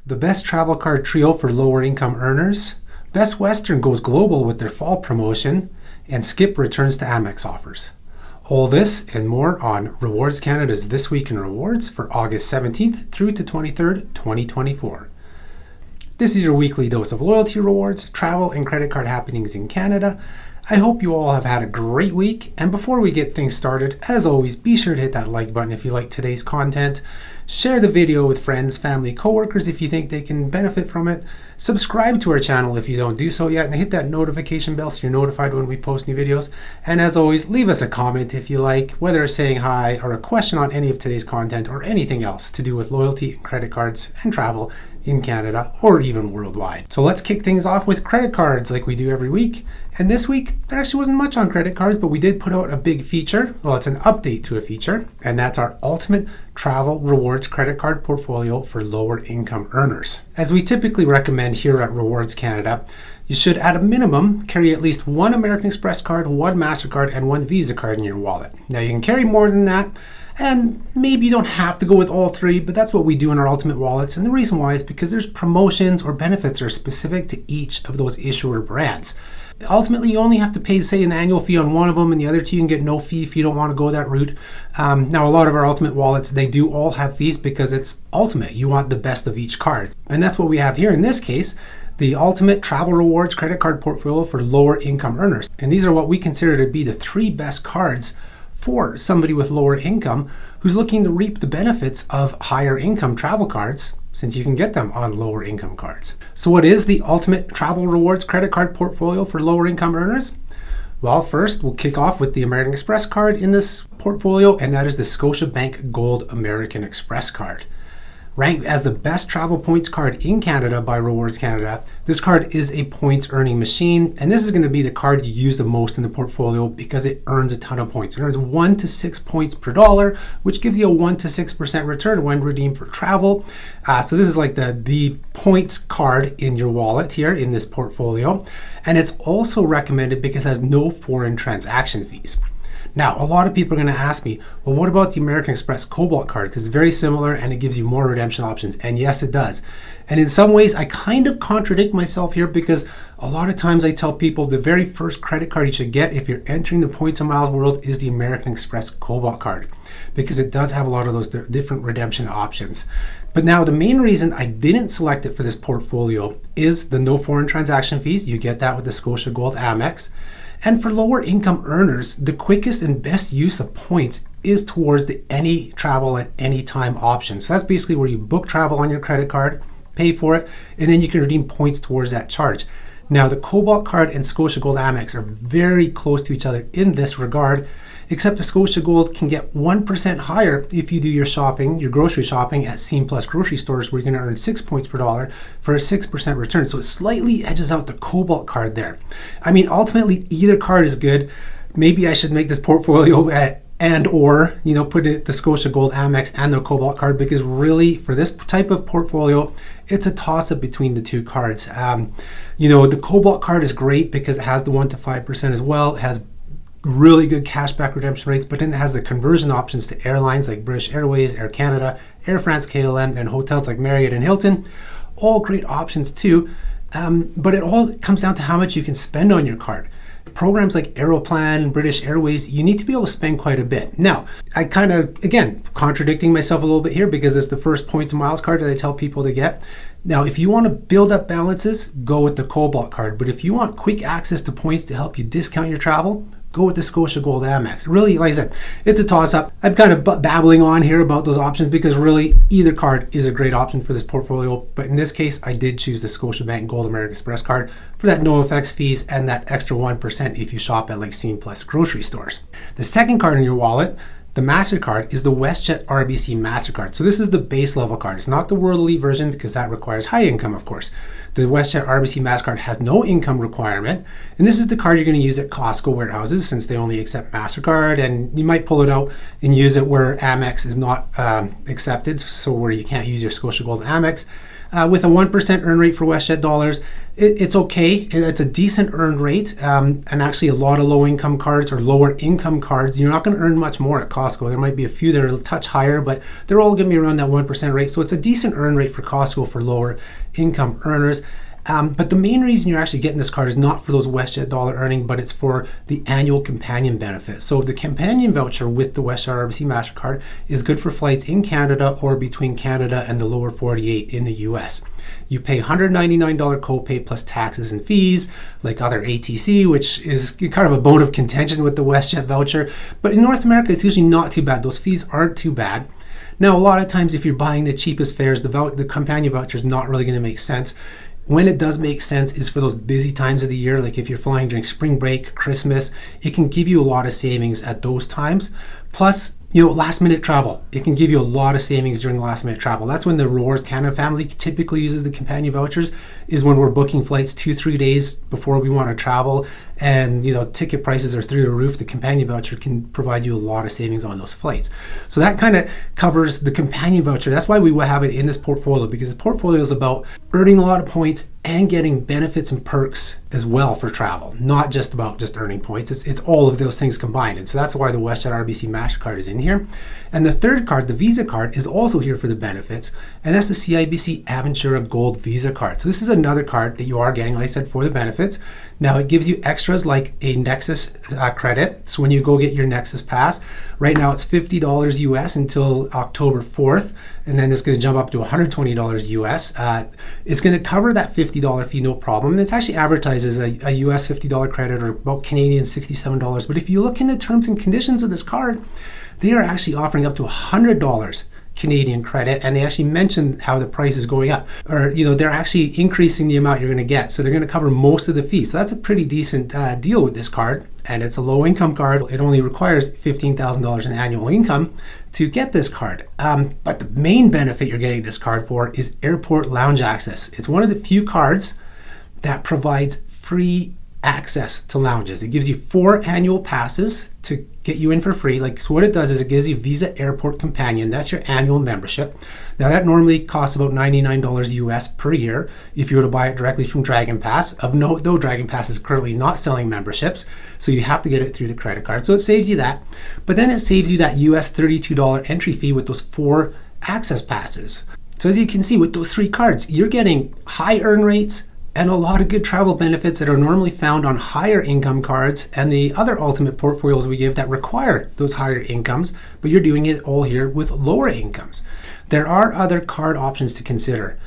The best travel card trio for lower income earners, Best Western goes global with their fall promotion, and Skip returns to Amex Offers. All this and more on RWRDS Canada's This Week in Rewards for August 17th through to 23rd, 2024. This is your weekly dose of loyalty rewards, travel, and credit card happenings in Canada. I hope you all have had a great week, and before we get things started, as always, be sure to hit that like button if you like today's content. Share the video with friends, family, coworkers if you think they can benefit from it. Subscribe to our channel if you don't do so yet, and hit that notification bell so you're notified when we post new videos. And as always, leave us a comment if you like, whether it's saying hi or a question on any of today's content or anything else to do with loyalty and credit cards and travel in Canada or even worldwide. So let's kick things off with credit cards like we do every week. And this week, there actually wasn't much on credit cards, but we did put out a big feature. Well, it's an update to a feature, and that's our ultimate travel rewards credit card portfolio for lower income earners. As we typically recommend here at RWRDS Canada, you should at a minimum carry at least one American Express card, one MasterCard, and one Visa card in your wallet. Now you can carry more than that, and maybe you don't have to go with all three, but that's what we do in our ultimate wallets. And the reason why is because there's promotions or benefits that are specific to each of those issuer brands. Ultimately, you only have to pay, say, an annual fee on one of them, and the other two you can get no fee if you don't want to go that route. Now, a lot of our ultimate wallets, they do all have fees because it's ultimate. You want the best of each card. And that's what we have here in this case, the ultimate travel rewards credit card portfolio for lower income earners. And these are what we consider to be the three best cards for somebody with lower income who's looking to reap the benefits of higher income travel cards, since you can get them on lower income cards. So what is the ultimate travel rewards credit card portfolio for lower income earners? Well, first we'll kick off with the American Express card in this portfolio, and that is the Scotiabank Gold American Express card. Ranked as the best travel points card in Canada by RWRDS Canada, this card is a points earning machine, and this is going to be the card you use the most in the portfolio because it earns a ton of points. It earns 1 to 6 points per dollar, which gives you a 1 to 6% return when redeemed for travel. So this is like the points card in your wallet here in this portfolio, and it's also recommended because it has no foreign transaction fees. Now, a lot of people are going to ask me, well, what about the American Express Cobalt card? Because it's very similar and it gives you more redemption options. And yes, it does. And in some ways, I kind of contradict myself here because a lot of times I tell people the very first credit card you should get if you're entering the points and miles world is the American Express Cobalt card, because it does have a lot of those different redemption options. But now the main reason I didn't select it for this portfolio is the no foreign transaction fees. You get that with the Scotia Gold Amex. And for lower income earners, the quickest and best use of points is towards the any travel at any time option. So that's basically where you book travel on your credit card, pay for it, and then you can redeem points towards that charge. Now, the Cobalt card and Scotia Gold Amex are very close to each other in this regard, except the Scotia Gold can get 1% higher if you do your shopping, your grocery shopping at Scene Plus grocery stores, where you're going to earn 6 points per dollar for a 6% return. So it slightly edges out the Cobalt card there. I mean, ultimately, either card is good. Maybe I should make this portfolio put the Scotia Gold Amex and the Cobalt card, because really for this type of portfolio, it's a toss-up between the two cards. The Cobalt card is great because it has the 1 to 5% as well. It has really good cashback redemption rates, but then it has the conversion options to airlines like British Airways, Air Canada, Air France, KLM, and hotels like Marriott and Hilton. All great options too, but it all comes down to how much you can spend on your card. Programs like Aeroplan, British Airways, you need to be able to spend quite a bit. Now, I kind of, again, contradicting myself a little bit here because it's the first points and miles card that I tell people to get. Now, if you want to build up balances, go with the Cobalt card. But if you want quick access to points to help you discount your travel, go with the Scotia Gold Amex. Really, like I said, it's a toss-up. I'm kind of babbling on here about those options because really either card is a great option for this portfolio. But in this case, I did choose the Scotiabank Gold American Express card for that no FX fees and that extra 1% if you shop at like Scene Plus grocery stores. The second card in your wallet, the MasterCard, is the WestJet RBC MasterCard. So this is the base level card. It's not the World Elite version because that requires high income, of course. The WestJet RBC MasterCard has no income requirement. And this is the card you're going to use at Costco warehouses since they only accept MasterCard. And you might pull it out and use it where Amex is not accepted, so where you can't use your Scotia Gold Amex. with a 1% earn rate for WestJet dollars, it's okay. It's a decent earned rate, and actually a lot of low income cards or lower income cards, you're not going to earn much more at Costco. There might be a few that are a touch higher, but they're all going to be around that 1% rate. So it's a decent earn rate for Costco for lower income earners. But the main reason you're actually getting this card is not for those WestJet dollar earning, but it's for the annual companion benefit. So the companion voucher with the WestJet RBC MasterCard is good for flights in Canada or between Canada and the lower 48 in the US. You pay $199 copay plus taxes and fees, like other ATC, which is kind of a bone of contention with the WestJet voucher. But in North America, it's usually not too bad. Those fees aren't too bad. Now, a lot of times, if you're buying the cheapest fares, the companion voucher is not really going to make sense. When it does make sense is for those busy times of the year, like if you're flying during spring break, Christmas, it can give you a lot of savings at those times. Plus, last minute travel. It can give you a lot of savings during the last minute travel. That's when the RWRDS Canada family typically uses the companion vouchers, is when we're booking flights 2-3 days before we want to travel, and ticket prices are through the roof. The companion voucher can provide you a lot of savings on those flights. So that kind of covers the companion voucher. That's why we will have it in this portfolio, because the portfolio is about earning a lot of points and getting benefits and perks as well for travel, not just about just earning points. It's all of those things combined. And so that's why the WestJet RBC MasterCard is in here. And the third card, the Visa card, is also here for the benefits, and that's the CIBC Aventura Gold Visa card. So this is another card that you are getting, like I said, for the benefits. Now it gives you extras like a Nexus credit. So when you go get your Nexus pass, right now it's $50 US until October 4th, and then it's going to jump up to $120 US. It's going to cover that $50 fee, no problem. And it's actually advertised as a US $50 credit, or about Canadian $67. But if you look in the terms and conditions of this card, they are actually offering up to $100 Canadian credit, and they actually mention how the price is going up, or they're actually increasing the amount you're going to get, so they're going to cover most of the fees. So that's a pretty decent deal with this card, and it's a low income card. It only requires $15,000 in annual income to get this card, but the main benefit you're getting this card for is airport lounge access. It's one of the few cards that provides free access to lounges. It gives you 4 annual passes to get you in for free. So what it does is it gives you Visa Airport Companion. That's your annual membership. Now that normally costs about $99 US per year if you were to buy it directly from Dragon Pass. Of note, though, Dragon Pass is currently not selling memberships, so you have to get it through the credit card. So it saves you that, but then it saves you that US $32 entry fee with those 4 access passes. So as you can see, with those 3 cards, you're getting high earn rates and a lot of good travel benefits that are normally found on higher income cards and the other ultimate portfolios we give that require those higher incomes, but you're doing it all here with lower incomes. There are other card options to consider.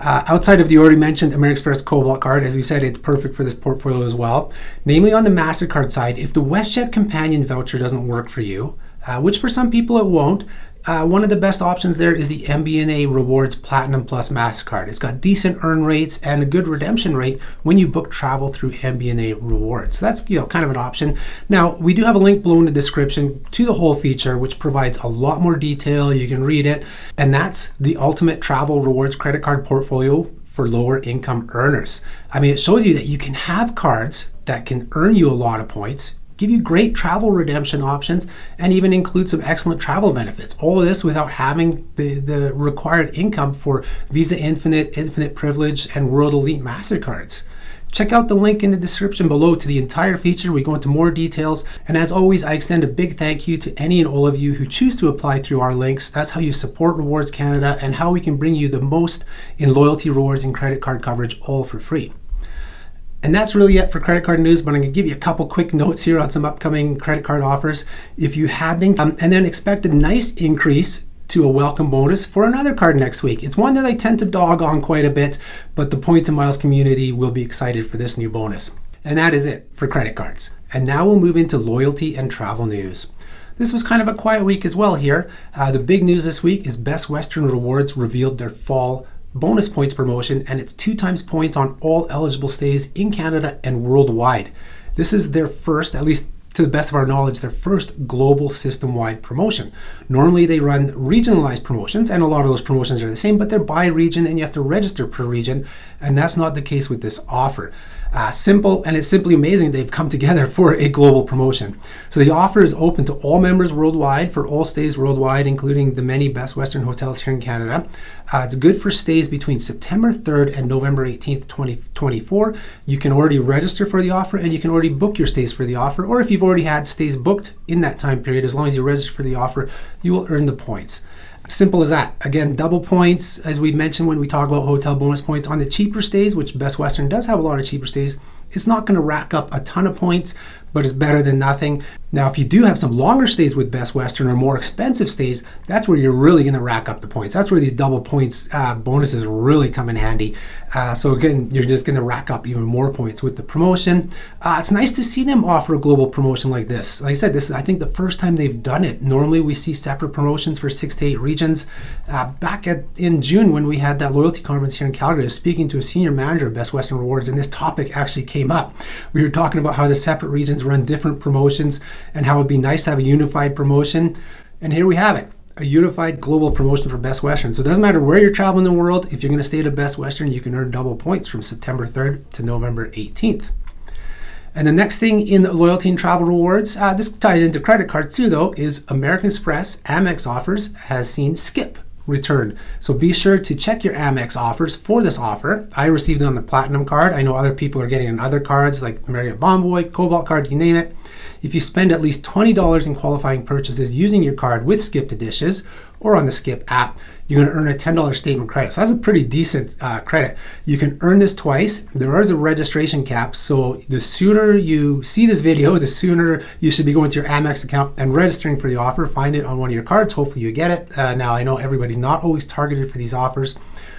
Outside of the already mentioned Express Cobalt Card, as we said, it's perfect for this portfolio as well. Namely, on the MasterCard side, if the WestJet Companion voucher doesn't work for you, which for some people it won't, one of the best options there is the MBNA Rewards Platinum Plus MasterCard. It's got decent earn rates and a good redemption rate when you book travel through MBNA Rewards. So that's kind of an option. Now, we do have a link below in the description to the whole feature, which provides a lot more detail. You can read it. And that's the ultimate travel rewards credit card portfolio for lower income earners. I mean, it shows you that you can have cards that can earn you a lot of points, give you great travel redemption options, and even include some excellent travel benefits. All of this without having the required income for Visa Infinite, Infinite Privilege, and World Elite MasterCards. Check out the link in the description below to the entire feature. We go into more details. And as always, I extend a big thank you to any and all of you who choose to apply through our links. That's how you support RWRDS Canada and how we can bring you the most in loyalty, rewards, and credit card coverage, all for free. And that's really it for credit card news, but I'm going to give you a couple quick notes here on some upcoming credit card offers. If you had them, and then expect a nice increase to a welcome bonus for another card next week. It's one that I tend to dog on quite a bit, but the Points and Miles community will be excited for this new bonus. And that is it for credit cards. And now we'll move into loyalty and travel news. This was kind of a quiet week as well here. The big news this week is Best Western Rewards revealed their fall bonus points promotion, and it's 2 times points on all eligible stays in Canada and worldwide. This is their first, at least to the best of our knowledge, their first global system-wide promotion. Normally they run regionalized promotions, and a lot of those promotions are the same, but they're by region and you have to register per region, and that's not the case with this offer. Simple, and it's simply amazing they've come together for a global promotion. So the offer is open to all members worldwide for all stays worldwide, including the many Best Western hotels here in Canada. It's good for stays between September 3rd and November 18th, 2024. You can already register for the offer, and you can already book your stays for the offer, or if you've already had stays booked in that time period, as long as you register for the offer, you will earn the points. Simple as that. Again, double points, as we mentioned when we talk about hotel bonus points on the cheaper stays, which Best Western does have a lot of cheaper stays. It's not going to rack up a ton of points, but it's better than nothing. Now, if you do have some longer stays with Best Western or more expensive stays, that's where you're really going to rack up the points. That's where these double points bonuses really come in handy. So again, you're just going to rack up even more points with the promotion. It's nice to see them offer a global promotion like this. Like I said, this is, I think, the first time they've done it. Normally, we see separate promotions for 6 to 8 regions. Back in June, when we had that loyalty conference here in Calgary, I was speaking to a senior manager of Best Western Rewards, and this topic actually came up. We were talking about how the separate regions run different promotions and how it'd be nice to have a unified promotion. And here we have it. A unified global promotion for Best Western. So it doesn't matter where you're traveling in the world, if you're going to stay at a Best Western, you can earn double points from September 3rd to November 18th. And the next thing in loyalty and travel rewards, this ties into credit cards too though, is American Express Amex Offers has seen Skip return. So be sure to check your Amex offers for this offer. I received it on the Platinum card. I know other people are getting it on other cards like Marriott Bonvoy, Cobalt card, you name it. If you spend at least $20 in qualifying purchases using your card with Skip to Dishes or on the Skip app, you're going to earn a $10 statement credit. So that's a pretty decent credit. You can earn this twice. There is a registration cap, so the sooner you see this video, the sooner you should be going to your Amex account and registering for the offer. Find it on one of your cards. Hopefully you get it. Now, I know everybody's not always targeted for these offers,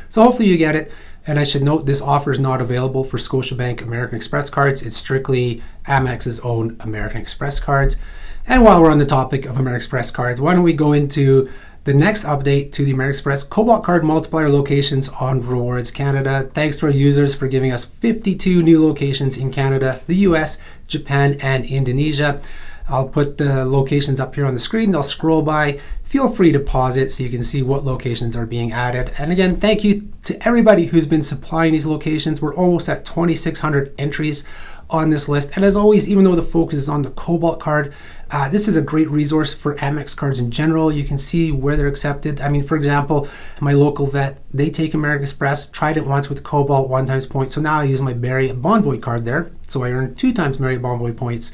so hopefully you get it. And I should note this offer is not available for Scotiabank American Express cards. It's strictly Amex's own American Express cards. And while we're on the topic of American Express cards, why don't we go into the next update to the Amex Express Cobalt Card multiplier locations on RWRDS Canada. Thanks to our users for giving us 52 new locations in Canada, the US, Japan, and Indonesia. I'll put the locations up here on the screen. They'll scroll by. Feel free to pause it so you can see what locations are being added. And again, thank you to everybody who's been supplying these locations. We're almost at 2,600 entries on this list. And as always, even though the focus is on the Cobalt card, this is a great resource for Amex cards in general. You can see where they're accepted. I mean, for example, my local vet, they take American Express, tried it once with Cobalt, 1 times points. So now I use my Marriott Bonvoy card there. So I earn 2 times Marriott Bonvoy points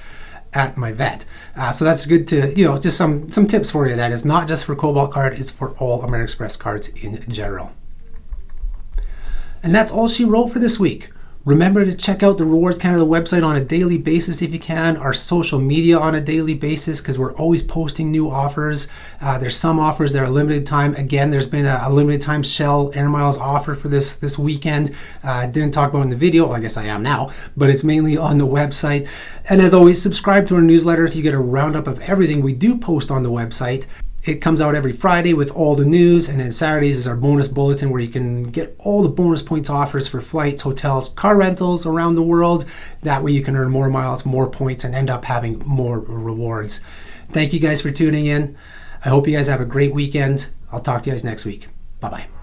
at my vet. So that's good to, just some tips for you. That is not just for Cobalt card, it's for all American Express cards in general. And that's all she wrote for this week. Remember to check out the RWRDS Canada website on a daily basis if you can, our social media on a daily basis, because we're always posting new offers. There's some offers that are limited time. Again, there's been a limited time Shell Air Miles offer for this weekend. Didn't talk about it in the video. Well, I guess I am now, but it's mainly on the website. And as always, subscribe to our newsletter so you get a roundup of everything we do post on the website. It comes out every Friday with all the news, and then Saturdays is our bonus bulletin where you can get all the bonus points offers for flights, hotels, car rentals around the world. That way you can earn more miles, more points, and end up having more rewards. Thank you guys for tuning in. I hope you guys have a great weekend. I'll talk to you guys next week. Bye-bye.